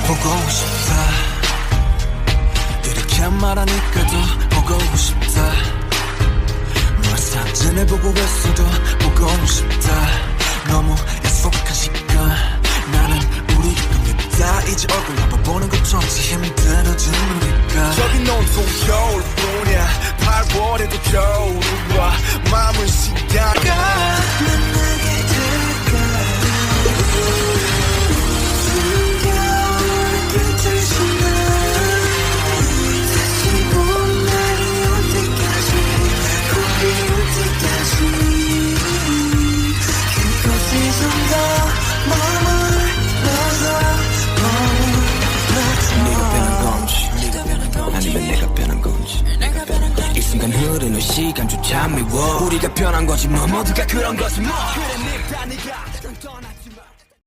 보고 싶다. 이렇게 말하니까 더 보고 싶다. 널 사진을 보고 있어도 보고 싶다. 너무 약속한 시간 나는 우리 겁니다. 이제 얼굴 한번 보는 것조차 힘들어진 우리가. 저기 온통 겨울뿐이야. 8월에도 겨울이 와. 마음을 시다가 만나게 될까. 숨겨온 끝을 지나 다시 본 날이 올 때까지 거기 올 때까지 그곳에 좀 더 머물러서 네가 변한 건지 아니면 내가 변한 건지 이 순간 흐르는 시간조차 미워. 우리가 변한 거지 뭐 모두가 그런 거지 뭐. 그래 네가